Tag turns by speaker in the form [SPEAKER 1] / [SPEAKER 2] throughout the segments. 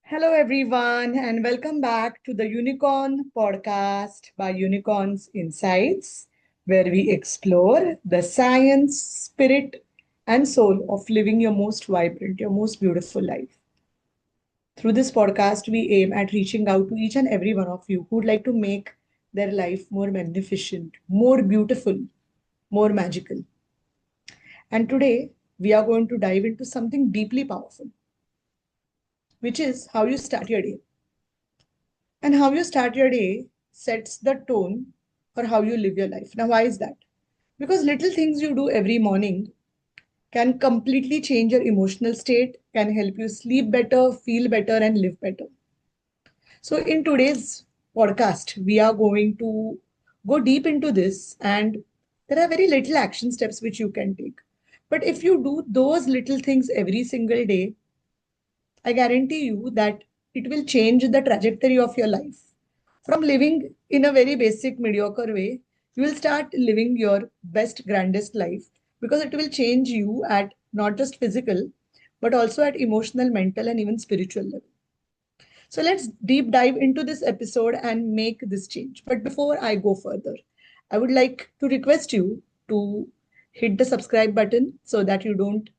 [SPEAKER 1] Hello, everyone, and welcome back to the Unicorn podcast by Unicorns Insights, where we explore the science, spirit, and soul of living your most vibrant, your most beautiful life. Through this podcast, we aim at reaching out to each and every one of you who'd like to make their life more magnificent, more beautiful, more magical. And today, we are going to dive into something deeply powerful, which is how you start your day. And how you start your day sets the tone for how you live your life. Now, why is that? Because little things you do every morning can completely change your emotional state, can help you sleep better, feel better, and live better. So, in today's podcast, we are going to go deep into this, and there are very little action steps which you can take. But if you do those little things every single day, I guarantee you that it will change the trajectory of your life. From living in a very basic, mediocre way, you will start living your best, grandest life because it will change you at not just physical, but also at emotional, mental, and even spiritual level. So let's deep dive into this episode and make this change. But before I go further, I would like to request you to hit the subscribe button so that you don't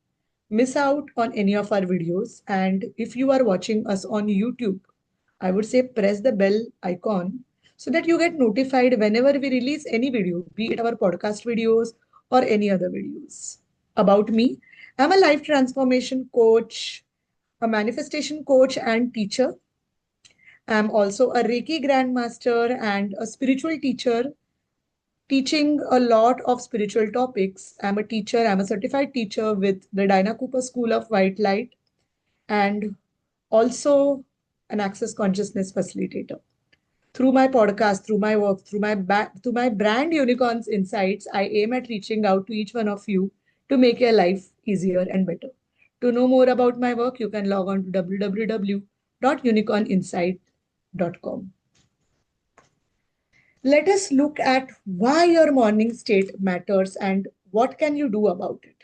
[SPEAKER 1] miss out on any of our videos. And if you are watching us on YouTube, I would say press the bell icon so that you get notified whenever we release any video, be it our podcast videos or any other videos. About me, I'm a life transformation coach, a manifestation coach, and teacher. I'm also a Reiki grandmaster and a spiritual teacher, teaching a lot of spiritual topics. I'm a teacher, I'm a certified teacher with the Dinah Cooper School of White Light and also an access consciousness facilitator. Through my podcast, through my work, through my brand Unicorns Insights, I aim at reaching out to each one of you to make your life easier and better. To know more about my work, you can log on to www.unicorninsight.com. Let us look at why your morning state matters and what can you do about it.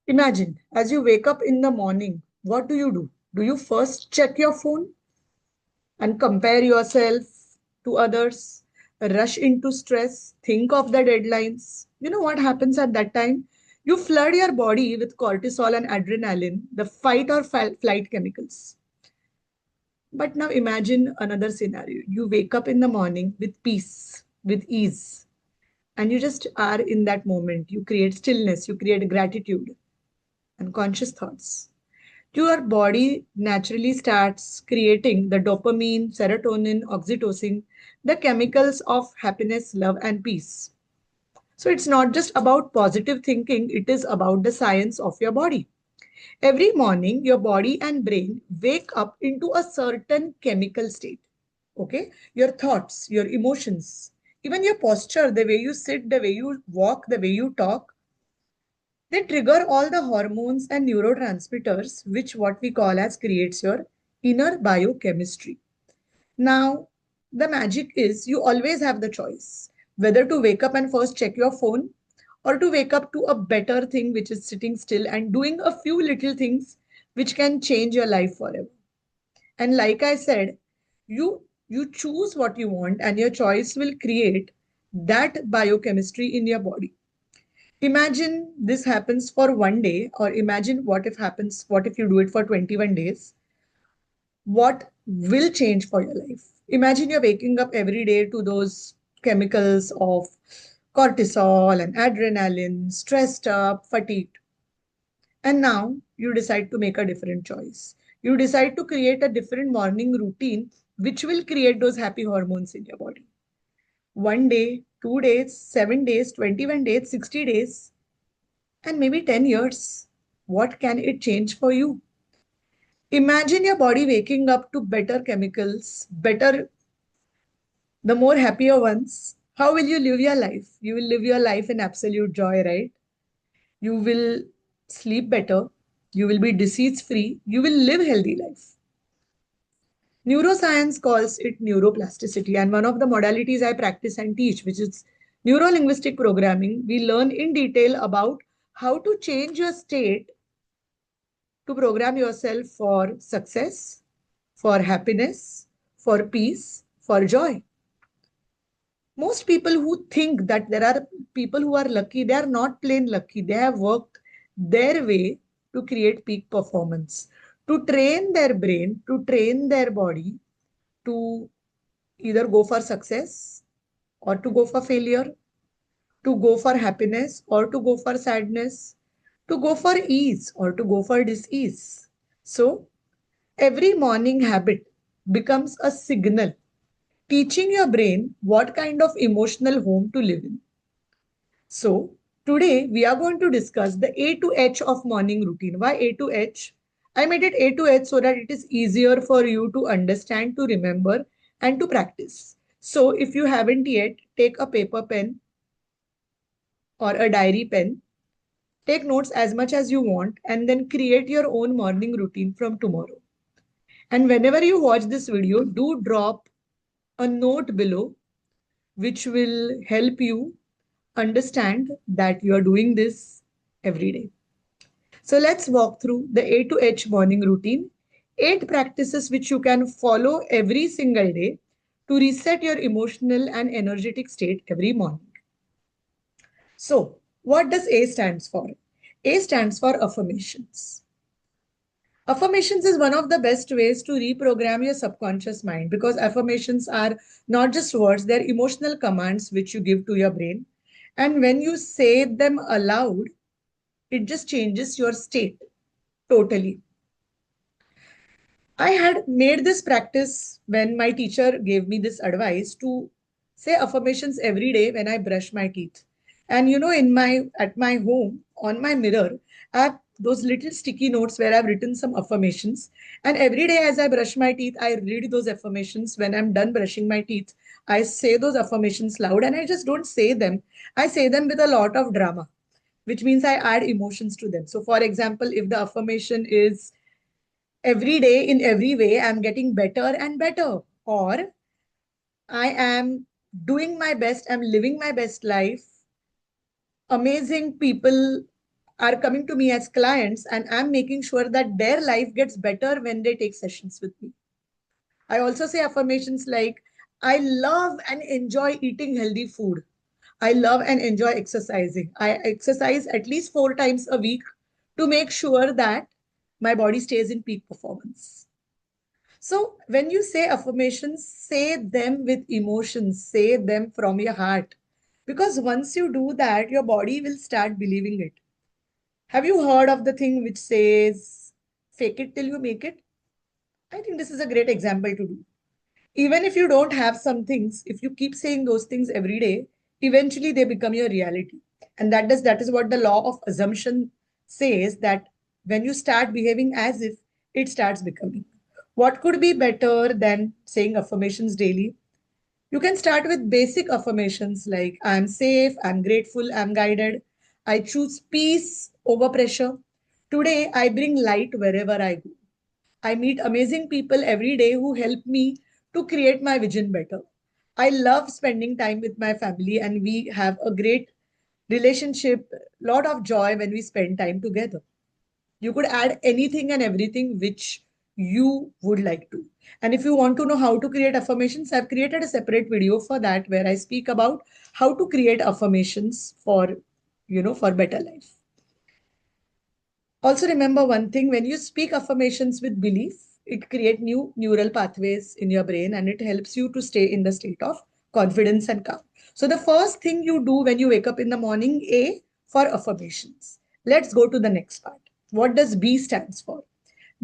[SPEAKER 1] Imagine as you wake up in the morning, what do you do? Do you first check your phone and compare yourself to others, rush into stress, think of the deadlines? You know what happens at that time? You flood your body with cortisol and adrenaline, the fight or flight chemicals. But now imagine another scenario. You wake up in the morning with peace, with ease, and you just are in that moment. You create stillness, you create gratitude and conscious thoughts. Your body naturally starts creating the dopamine, serotonin, oxytocin, the chemicals of happiness, love, and peace. So it's not just about positive thinking, it is about the science of your body. Every morning, your body and brain wake up into a certain chemical state. Okay? Your thoughts, your emotions, even your posture, the way you sit, the way you walk, the way you talk, they trigger all the hormones and neurotransmitters, which what we call as creates your inner biochemistry. Now, the magic is you always have the choice whether to wake up and first check your phone or to wake up to a better thing, which is sitting still and doing a few little things which can change your life forever. And like I said, you choose what you want and your choice will create that biochemistry in your body. Imagine this happens for one day, or imagine what if you do it for 21 days? What will change for your life? Imagine you're waking up every day to those chemicals of cortisol and adrenaline, stressed up, fatigued. And now you decide to make a different choice. You decide to create a different morning routine, which will create those happy hormones in your body. One day, 2 days, 7 days, 21 days, 60 days, and maybe 10 years. What can it change for you? Imagine your body waking up to better chemicals, better, the more happier ones. How will you live your life? You will live your life in absolute joy, right? You will sleep better. You will be disease free. You will live healthy life. Neuroscience calls it neuroplasticity, and one of the modalities I practice and teach, which is neuro linguistic programming, we learn in detail about how to change your state to program yourself for success, for happiness, for peace, for joy. Most people who think that there are people who are lucky, they are not plain lucky. They have worked their way to create peak performance, to train their brain, to train their body to either go for success or to go for failure, to go for happiness or to go for sadness, to go for ease or to go for dis-ease. So, every morning habit becomes a signal teaching your brain what kind of emotional home to live in. So, today we are going to discuss the A to H of morning routine. Why A to H? I made it A to H so that it is easier for you to understand, to remember, and to practice. So, if you haven't yet, take a paper pen or a diary pen, take notes as much as you want, and then create your own morning routine from tomorrow. And whenever you watch this video, do drop a note below which will help you understand that you are doing this every day. So let's walk through the A to H morning routine. 8 practices which you can follow every single day to reset your emotional and energetic state every morning. So, what does A stands for? A stands for affirmations. Affirmations is one of the best ways to reprogram your subconscious mind because affirmations are not just words, they're emotional commands which you give to your brain. And when you say them aloud, it just changes your state totally. I had made this practice when my teacher gave me this advice to say affirmations every day when I brush my teeth. And in my at my home on my mirror, I have those little sticky notes where I've written some affirmations. And every day as I brush my teeth, I read those affirmations. When I'm done brushing my teeth, I say those affirmations loud and I just don't say them. I say them with a lot of drama, which means I add emotions to them. So, for example, if the affirmation is every day in every way I'm getting better and better, or I am doing my best, I'm living my best life, amazing people are coming to me as clients and I'm making sure that their life gets better when they take sessions with me. I also say affirmations like I love and enjoy eating healthy food. I love and enjoy exercising. I exercise at least 4 times a week to make sure that my body stays in peak performance. So when you say affirmations, say them with emotions, say them from your heart. Because once you do that, your body will start believing it. Have you heard of the thing which says, fake it till you make it? I think this is a great example to do. Even if you don't have some things, if you keep saying those things every day, eventually they become your reality. And that is what the law of assumption says, that when you start behaving as if, it starts becoming. What could be better than saying affirmations daily? You can start with basic affirmations like I'm safe, I'm grateful, I'm guided. I choose peace over pressure. Today, I bring light wherever I go. I meet amazing people every day who help me to create my vision better. I love spending time with my family and we have a great relationship, lot of joy when we spend time together. You could add anything and everything which you would like to. And if you want to know how to create affirmations, I've created a separate video for that where I speak about how to create affirmations for better life. Also remember one thing, when you speak affirmations with belief, it creates new neural pathways in your brain and it helps you to stay in the state of confidence and calm. So the first thing you do when you wake up in the morning, A for affirmations. Let's go to the next part. What does B stands for?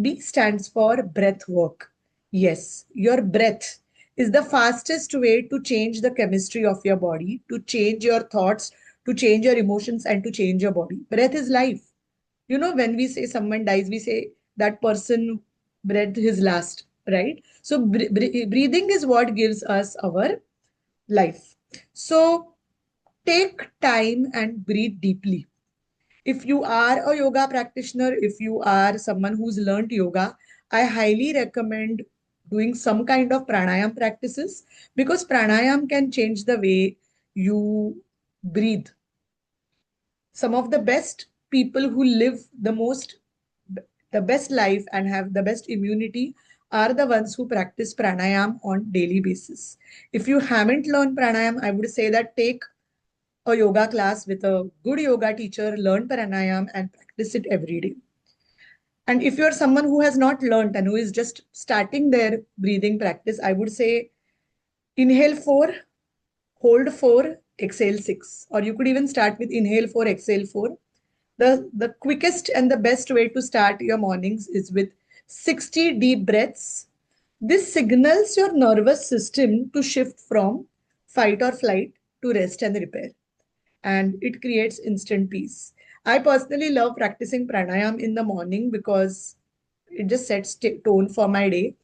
[SPEAKER 1] B stands for breath work. Yes, your breath is the fastest way to change the chemistry of your body, to change your thoughts, to change your emotions, and to change your body. Breath is life. When we say someone dies, we say that person breathed his last, right? So breathing is what gives us our life. So take time and breathe deeply. If you are a yoga practitioner, if you are someone who's learned yoga, I highly recommend doing some kind of pranayam practices because pranayam can change the way you breathe. Some of the best people who live the best life and have the best immunity are the ones who practice pranayam on daily basis. If you haven't learned pranayam, I would say that take a yoga class with a good yoga teacher, learn pranayam and practice it every day. And if you're someone who has not learned and who is just starting their breathing practice, I would say inhale 4, hold 4, exhale 6. Or you could even start with inhale 4, exhale 4. The quickest and the best way to start your mornings is with 60 deep breaths. This signals your nervous system to shift from fight or flight to rest and repair, and it creates instant peace. I personally love practicing pranayam in the morning because it just sets tone for my day.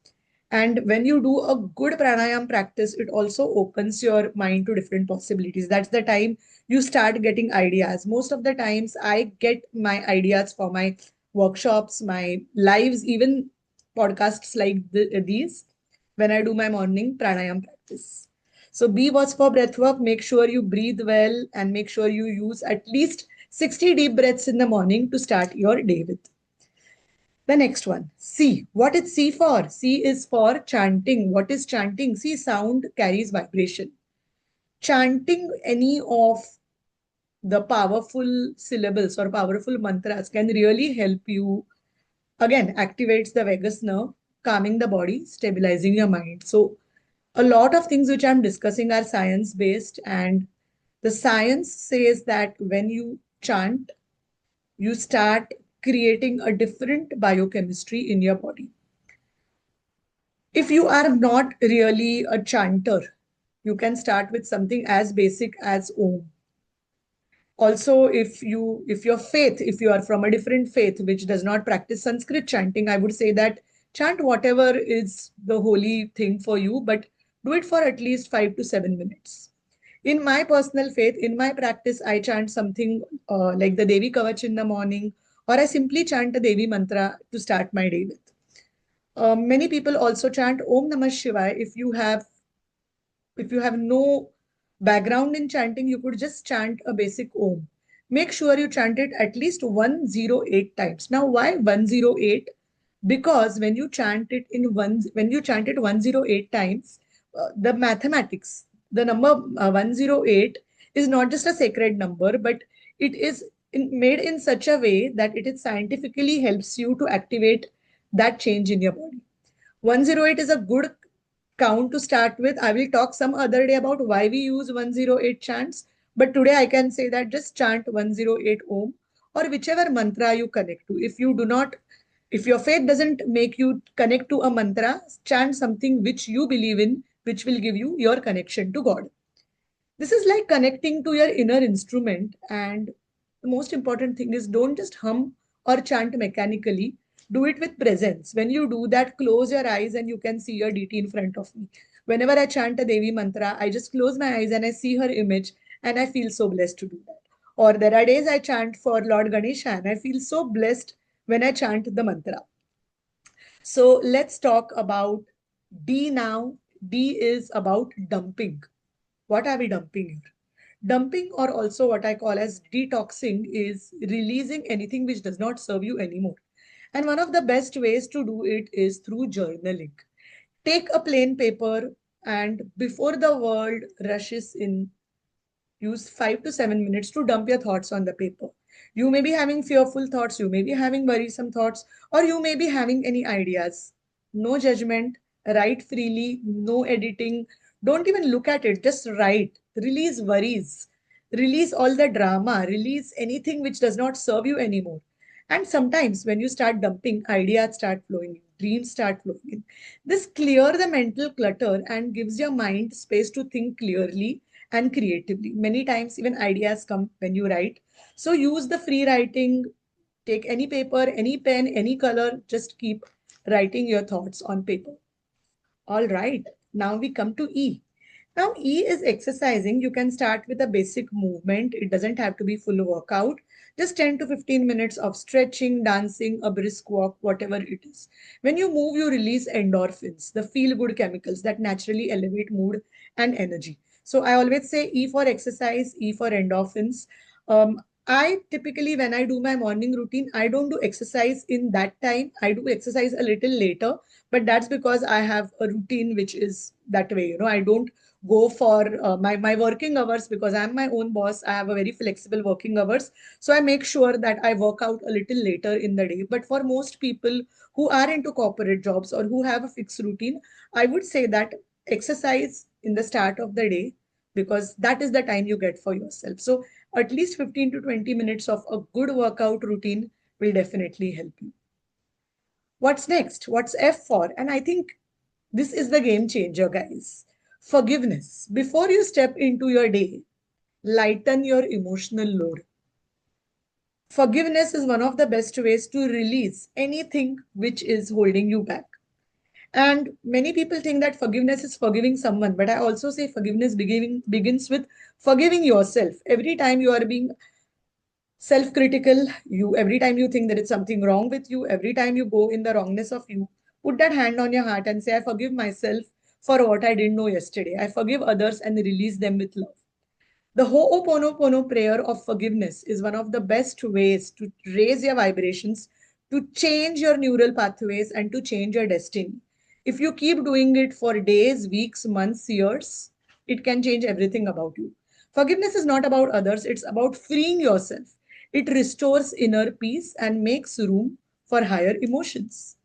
[SPEAKER 1] And when you do a good pranayam practice, it also opens your mind to different possibilities. That's the time you start getting ideas. Most of the times, I get my ideas for my workshops, my lives, even podcasts like these when I do my morning pranayam practice. So, B was for breath work. Make sure you breathe well and make sure you use at least 60 deep breaths in the morning to start your day with. The next one, C. What is C for? C is for chanting. What is chanting? See, sound carries vibration. Chanting any of the powerful syllables or powerful mantras can really help you. Again, activates the vagus nerve, calming the body, stabilizing your mind. So, a lot of things which I'm discussing are science based, and the science says that when you chant, you start creating a different biochemistry in your body. If you are not really a chanter, you can start with something as basic as Om. Also, if you are from a different faith which does not practice Sanskrit chanting, I would say that chant whatever is the holy thing for you, but do it for at least 5 to 7 minutes. In my personal faith, in my practice, I chant something like the Devi Kavach in the morning, or I simply chant a Devi mantra to start my day with. Many people also chant Om Namah Shivaya. If you have no background in chanting, you could just chant a basic Om. Make sure you chant it at least 108 times. Now, why 108? Because when you chant it 108 times, the mathematics, the number 108 is not just a sacred number, but it is made in such a way that it is scientifically helps you to activate that change in your body. 108 is a good count to start with. I will talk some other day about why we use 108 chants. But today I can say that just chant 108 Om or whichever mantra you connect to. If your faith doesn't make you connect to a mantra, chant something which you believe in, which will give you your connection to God. This is like connecting to your inner instrument. And the most important thing is don't just hum or chant mechanically. Do it with presence. When you do that, close your eyes and you can see your deity in front of me. Whenever I chant a Devi mantra, I just close my eyes and I see her image and I feel so blessed to do that. Or there are days I chant for Lord Ganesha and I feel so blessed when I chant the mantra. So let's talk about D now. D is about dumping. What are we dumping here? Dumping, or also what I call as detoxing, is releasing anything which does not serve you anymore. And one of the best ways to do it is through journaling. Take a plain paper and before the world rushes in, use 5 to 7 minutes to dump your thoughts on the paper. You may be having fearful thoughts, you may be having worrisome thoughts, or you may be having any ideas. No judgment, write freely, no editing. Don't even look at it, just write. Release worries, release all the drama, release anything which does not serve you anymore. And sometimes when you start dumping, ideas start flowing in, dreams start flowing in. This clear the mental clutter and gives your mind space to think clearly and creatively. Many times, even ideas come when you write. So use the free writing, take any paper, any pen, any color, just keep writing your thoughts on paper. All right, now we come to E. Now, E is exercising. You can start with a basic movement. It doesn't have to be full workout. Just 10 to 15 minutes of stretching, dancing, a brisk walk, whatever it is. When you move, you release endorphins, the feel-good chemicals that naturally elevate mood and energy. So I always say E for exercise, E for endorphins. I typically, when I do my morning routine, I don't do exercise in that time. I do exercise a little later, but that's because I have a routine which is that way. I don't go for my working hours because I'm my own boss. I have a very flexible working hours. So I make sure that I work out a little later in the day. But for most people who are into corporate jobs or who have a fixed routine, I would say that exercise in the start of the day, because that is the time you get for yourself. So at least 15 to 20 minutes of a good workout routine will definitely help you. What's next? What's F for? And I think this is the game changer, guys. Forgiveness. Before you step into your day, lighten your emotional load. Forgiveness is one of the best ways to release anything which is holding you back. And many people think that forgiveness is forgiving someone, but I also say forgiveness begins with forgiving yourself. Every time you are being self-critical, you every time you think there is something wrong with you, every time you go in the wrongness of you, put that hand on your heart and say, I forgive myself for what I didn't know yesterday. I forgive others and release them with love. The Ho'oponopono prayer of forgiveness is one of the best ways to raise your vibrations, to change your neural pathways, and to change your destiny. If you keep doing it for days, weeks, months, years, it can change everything about you. Forgiveness is not about others, it's about freeing yourself. It restores inner peace and makes room for higher emotions.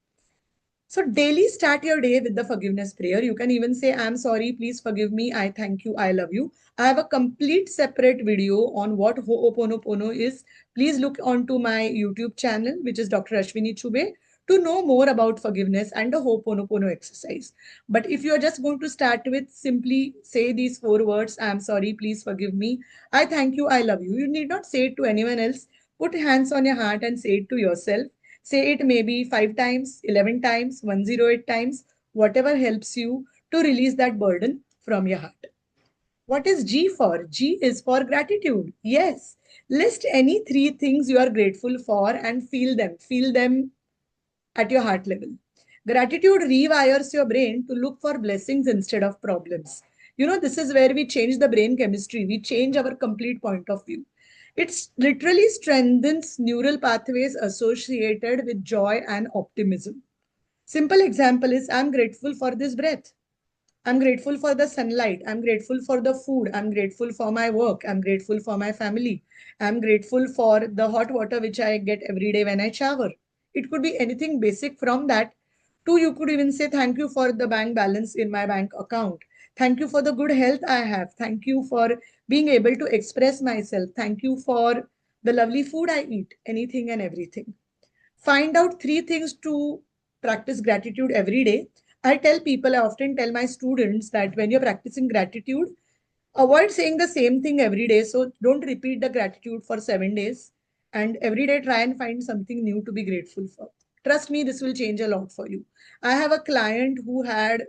[SPEAKER 1] So daily start your day with the forgiveness prayer. You can even say, I'm sorry, please forgive me, I thank you, I love you. I have a complete separate video on what Ho'oponopono is. Please look onto my YouTube channel, which is Dr. Ashwini Chube, to know more about forgiveness and the Ho'oponopono exercise. But if you are just going to start with simply say these four words, I'm sorry, please forgive me, I thank you, I love you. You need not say it to anyone else. Put hands on your heart and say it to yourself. Say it maybe 5 times, 11 times, 108 times, whatever helps you to release that burden from your heart. What is G for? G is for gratitude. Yes. List any three things you are grateful for and feel them. Feel them at your heart level. Gratitude rewires your brain to look for blessings instead of problems. This is where we change the brain chemistry. We change our complete point of view. It literally strengthens neural pathways associated with joy and optimism. Simple example is, I'm grateful for this breath. I'm grateful for the sunlight. I'm grateful for the food. I'm grateful for my work. I'm grateful for my family. I'm grateful for the hot water which I get every day when I shower. It could be anything basic from that to you could even say, thank you for the bank balance in my bank account. Thank you for the good health I have. Thank you for being able to express myself. Thank you for the lovely food I eat. Anything and everything. Find out three things to practice gratitude every day. I tell people, I often tell my students that when you're practicing gratitude, avoid saying the same thing every day. So don't repeat the gratitude for 7 days. And every day try and find something new to be grateful for. Trust me, this will change a lot for you. I have a client who had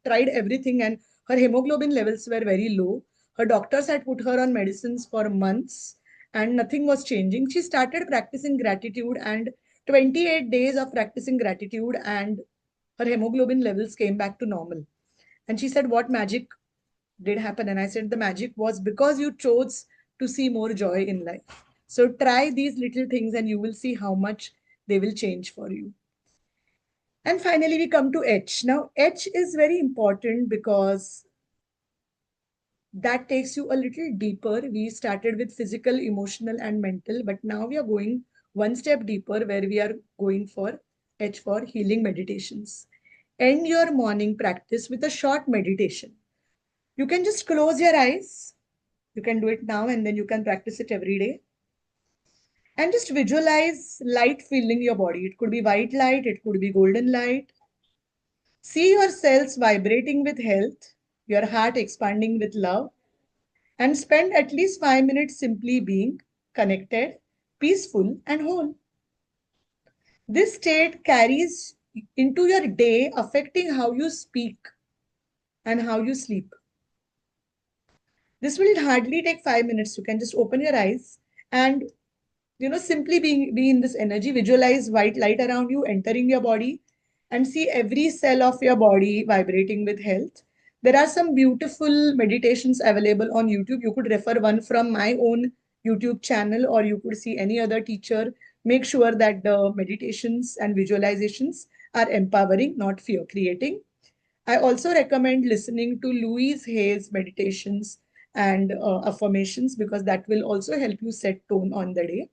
[SPEAKER 1] tried everything and her hemoglobin levels were very low. Her doctors had put her on medicines for months and nothing was changing. She started practicing gratitude, and 28 days of practicing gratitude and her hemoglobin levels came back to normal. And she said, what magic did happen? And I said, the magic was because you chose to see more joy in life. So try these little things and you will see how much they will change for you. And finally, we come to H. Now, H is very important because that takes you a little deeper. We started with physical, emotional, and mental, but now we are going one step deeper where we are going for H for healing meditations. End your morning practice with a short meditation. You can just close your eyes. You can do it now and then you can practice it every day. And just visualize light filling your body. It could be white light, it could be golden light. See your cells vibrating with health, your heart expanding with love, and spend at least 5 minutes simply being connected, peaceful, and whole. This state carries into your day, affecting how you speak and how you sleep. This will hardly take 5 minutes. You can just open your eyes and simply be in this energy. Visualize white light around you entering your body and see every cell of your body vibrating with health. There are some beautiful meditations available on YouTube. You could refer one from my own YouTube channel, or you could see any other teacher. Make sure that the meditations and visualizations are empowering, not fear creating. I also recommend listening to Louise Hay's meditations and affirmations, because that will also help you set tone on the day.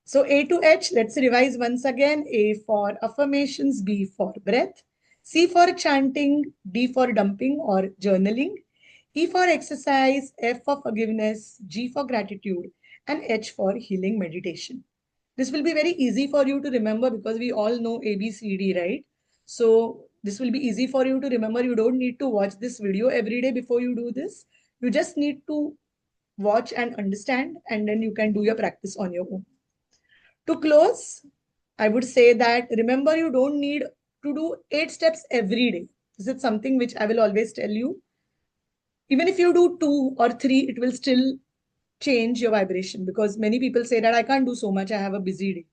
[SPEAKER 1] So A to H, let's revise once again. A for affirmations, B for breath, C for chanting, D for dumping or journaling, E for exercise, F for forgiveness, G for gratitude, and H for healing meditation. This will be very easy for you to remember because we all know A, B, C, D, right? So this will be easy for you to remember. You don't need to watch this video every day before you do this. You just need to watch and understand, and then you can do your practice on your own. To close, I would say that remember, you don't need to do 8 steps every day. This is something which I will always tell you. Even if you do 2 or 3, it will still change your vibration, because many people say that I can't do so much, I have a busy day.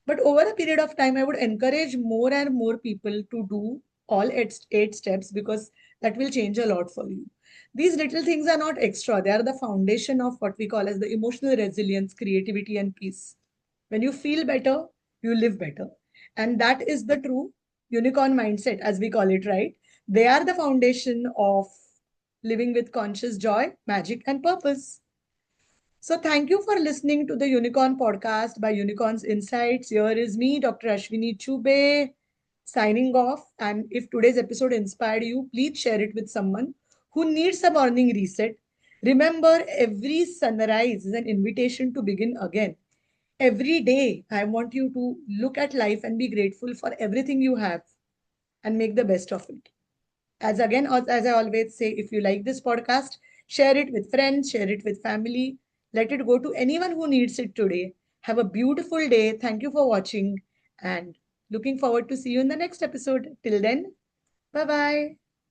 [SPEAKER 1] But over a period of time, I would encourage more and more people to do all 8 steps, because that will change a lot for you. These little things are not extra, they are the foundation of what we call as the emotional resilience, creativity, and peace. When you feel better, you live better. And that is the true unicorn mindset, as we call it, right? They are the foundation of living with conscious joy, magic, and purpose. So, thank you for listening to the Unicorn podcast by Unicorns Insights. Here is me, Dr. Ashwini Chube, signing off. And if today's episode inspired you, please share it with someone who needs a morning reset. Remember, every sunrise is an invitation to begin again. Every day, I want you to look at life and be grateful for everything you have and make the best of it. As I always say, if you like this podcast, share it with friends, share it with family, let it go to anyone who needs it today. Have a beautiful day. Thank you for watching, and looking forward to see you in the next episode. Till then, bye bye.